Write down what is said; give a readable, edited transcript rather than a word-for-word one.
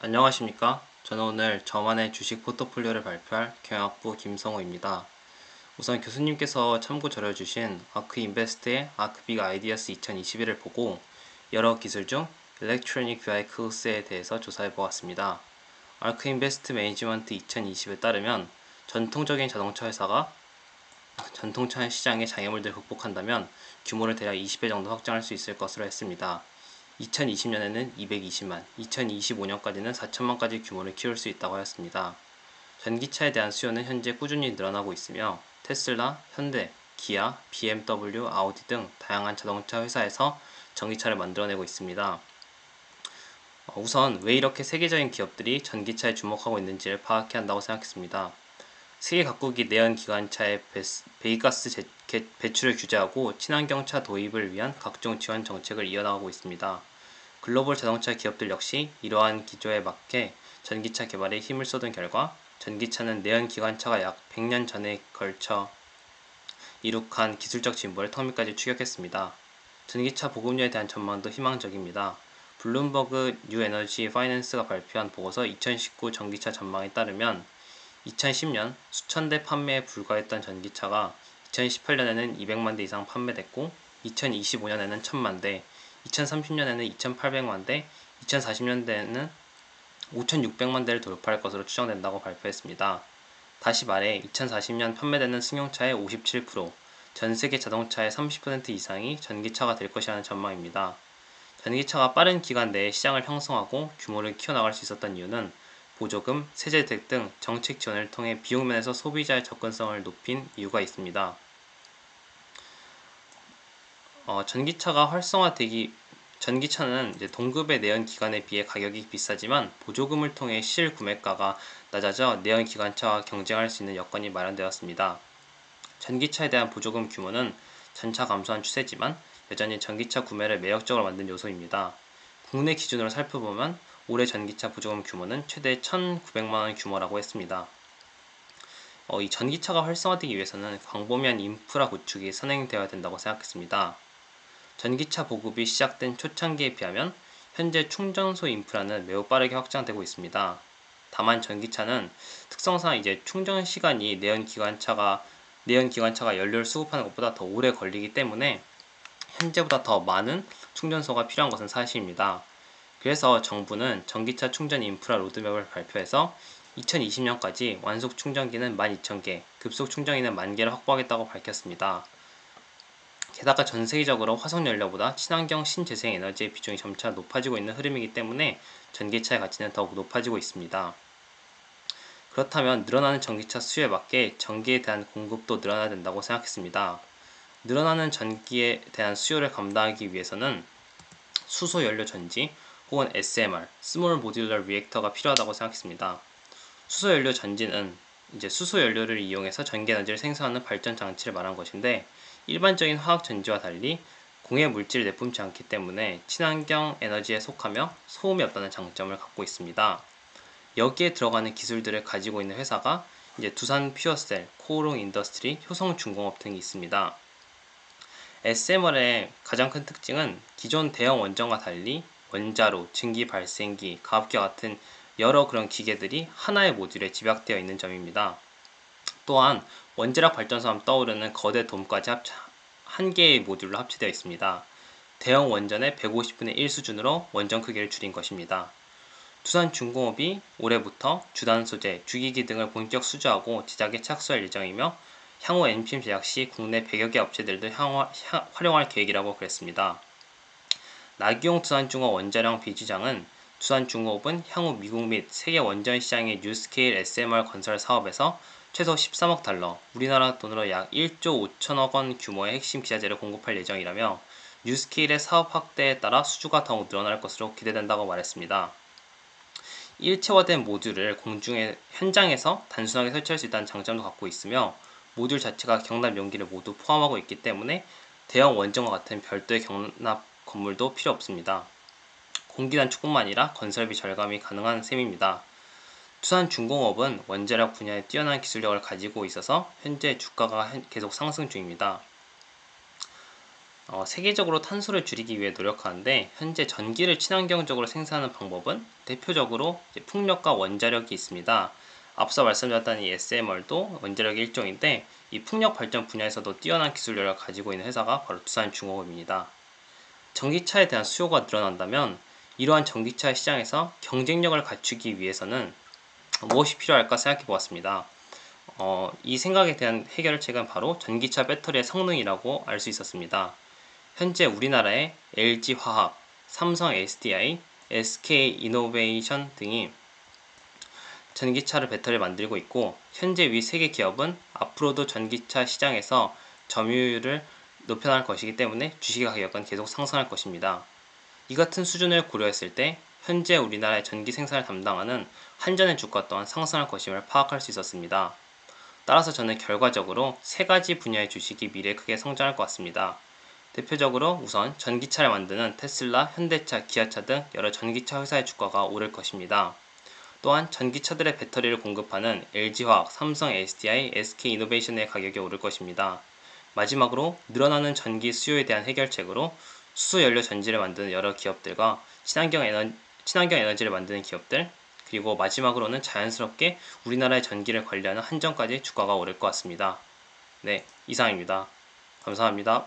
안녕하십니까? 저는 오늘 저만의 주식 포트폴리오를 발표할 경영학부 김성호입니다. 우선 교수님께서 참고 자료 주신 아크인베스트의 아크빅 아이디어스 2021을 보고 여러 기술 중 일렉트로닉 비하이클스에 대해서 조사해 보았습니다. 아크인베스트 매니지먼트 2020에 따르면 전통차 시장의 장애물들을 극복한다면 규모를 대략 20배 정도 확장할 수 있을 것으로 했습니다. 2020년에는 220만, 2025년까지는 4천만까지 규모를 키울 수 있다고 하였습니다. 전기차에 대한 수요는 현재 꾸준히 늘어나고 있으며 테슬라, 현대, 기아, BMW, 아우디 등 다양한 자동차 회사에서 전기차를 만들어내고 있습니다. 우선 왜 이렇게 세계적인 기업들이 전기차에 주목하고 있는지를 파악해야 한다고 생각했습니다. 세계 각국이 내연 기관차의 배기가스 배출을 규제하고 친환경차 도입을 위한 각종 지원 정책을 이어나가고 있습니다. 글로벌 자동차 기업들 역시 이러한 기조에 맞게 전기차 개발에 힘을 쏟은 결과 전기차는 내연 기관차가 약 100년 전에 걸쳐 이룩한 기술적 진보를 턱밑까지 추격했습니다. 전기차 보급률에 대한 전망도 희망적입니다. 블룸버그 뉴 에너지 파이낸스가 발표한 보고서 2019 전기차 전망에 따르면 2010년 수천 대 판매에 불과했던 전기차가 2018년에는 200만 대 이상 판매됐고 2025년에는 1000만 대, 2030년에는 2800만 대, 2040년대에는 5600만 대를 돌파할 것으로 추정된다고 발표했습니다. 다시 말해 2040년 판매되는 승용차의 57%, 전 세계 자동차의 30% 이상이 전기차가 될 것이라는 전망입니다. 전기차가 빠른 기간 내에 시장을 형성하고 규모를 키워나갈 수 있었던 이유는 보조금, 세제 혜택 등 정책 지원을 통해 비용 면에서 소비자의 접근성을 높인 이유가 있습니다. 전기차는 이제 동급의 내연 기관에 비해 가격이 비싸지만 보조금을 통해 실 구매가가 낮아져 내연 기관차와 경쟁할 수 있는 여건이 마련되었습니다. 전기차에 대한 보조금 규모는 점차 감소한 추세지만 여전히 전기차 구매를 매력적으로 만든 요소입니다. 국내 기준으로 살펴보면 올해 전기차 보조금 규모는 최대 1,900만원 규모라고 했습니다. 이 전기차가 활성화되기 위해서는 광범위한 인프라 구축이 선행되어야 된다고 생각했습니다. 전기차 보급이 시작된 초창기에 비하면 현재 충전소 인프라는 매우 빠르게 확장되고 있습니다. 다만 전기차는 특성상 이제 충전 시간이 내연 기관차가 연료를 수급하는 것보다 더 오래 걸리기 때문에 현재보다 더 많은 충전소가 필요한 것은 사실입니다. 그래서 정부는 전기차 충전 인프라 로드맵을 발표해서 2020년까지 완속 충전기는 12,000개, 급속 충전기는 10,000개를 확보하겠다고 밝혔습니다. 게다가 전 세계적으로 화석연료보다 친환경 신재생 에너지의 비중이 점차 높아지고 있는 흐름이기 때문에 전기차의 가치는 더욱 높아지고 있습니다. 그렇다면 늘어나는 전기차 수요에 맞게 전기에 대한 공급도 늘어나야 된다고 생각했습니다. 늘어나는 전기에 대한 수요를 감당하기 위해서는 수소연료 전지 혹은 SMR, 스몰 모듈러 리액터가 필요하다고 생각했습니다. 수소연료 전지는 이제 수소연료를 이용해서 전기에너지를 생성하는 발전 장치를 말한 것인데 일반적인 화학 전지와 달리 공해 물질을 내뿜지 않기 때문에 친환경 에너지에 속하며 소음이 없다는 장점을 갖고 있습니다. 여기에 들어가는 기술들을 가지고 있는 회사가 이제 두산 퓨어셀, 코오롱 인더스트리, 효성중공업 등이 있습니다. SMR의 가장 큰 특징은 기존 대형 원전과 달리 원자로, 증기 발생기, 가압기와 같은 여러 그런 기계들이 하나의 모듈에 집약되어 있는 점입니다. 또한 원자력 발전소 하면 떠오르는 거대 돔까지 한 개의 모듈로 합체되어 있습니다. 대형 원전의 150분의 1 수준으로 원전 크기를 줄인 것입니다. 두산중공업이 올해부터 주단 소재, 주기기 등을 본격 수주하고 제작에 착수할 예정이며 향후 NPM 제작 시 국내 100여 개 업체들도 활용할 계획이라고 그랬습니다. 나기용 두산중공업 원자력 비지장은 두산중공업은 향후 미국 및 세계 원전 시장의 뉴스케일 SMR 건설 사업에서 최소 13억 달러, 우리나라 돈으로 약 1조 5천억 원 규모의 핵심 기자재를 공급할 예정이라며 뉴스케일의 사업 확대에 따라 수주가 더욱 늘어날 것으로 기대된다고 말했습니다. 일체화된 모듈을 공중의 현장에서 단순하게 설치할 수 있다는 장점도 갖고 있으며 모듈 자체가 경납 용기를 모두 포함하고 있기 때문에 대형 원전과 같은 별도의 경납 건물도 필요 없습니다. 공기 단축뿐만 아니라 건설비 절감이 가능한 셈입니다. 두산중공업은 원자력 분야에 뛰어난 기술력을 가지고 있어서 현재 주가가 계속 상승 중입니다. 세계적으로 탄소를 줄이기 위해 노력하는데 현재 전기를 친환경적으로 생산하는 방법은 대표적으로 이제 풍력과 원자력이 있습니다. 앞서 말씀드렸던 이 SMR도 원자력의 일종인데 이 풍력 발전 분야에서도 뛰어난 기술력을 가지고 있는 회사가 바로 두산중공업입니다. 전기차에 대한 수요가 늘어난다면 이러한 전기차 시장에서 경쟁력을 갖추기 위해서는 무엇이 필요할까 생각해 보았습니다. 이 생각에 대한 해결책은 바로 전기차 배터리의 성능이라고 알 수 있었습니다. 현재 우리나라의 LG화학, 삼성 SDI, SK이노베이션 등이 전기차를 배터리를 만들고 있고 현재 위 3개 기업은 앞으로도 전기차 시장에서 점유율을 높여나갈 것이기 때문에 주식 가격은 계속 상승할 것입니다. 이 같은 수준을 고려했을 때 현재 우리나라의 전기 생산을 담당하는 한전의 주가 또한 상승할 것임을 파악할 수 있었습니다. 따라서 저는 결과적으로 3가지 분야의 주식이 미래에 크게 성장할 것 같습니다. 대표적으로 우선 전기차를 만드는 테슬라, 현대차, 기아차 등 여러 전기차 회사의 주가가 오를 것입니다. 또한 전기차들의 배터리를 공급하는 LG화학, 삼성 SDI, SK이노베이션의 가격이 오를 것입니다. 마지막으로 늘어나는 전기 수요에 대한 해결책으로 수소연료 전지를 만드는 여러 기업들과 친환경 에너지를 만드는 기업들, 그리고 마지막으로는 자연스럽게 우리나라의 전기를 관리하는 한전까지 주가가 오를 것 같습니다. 네, 이상입니다. 감사합니다.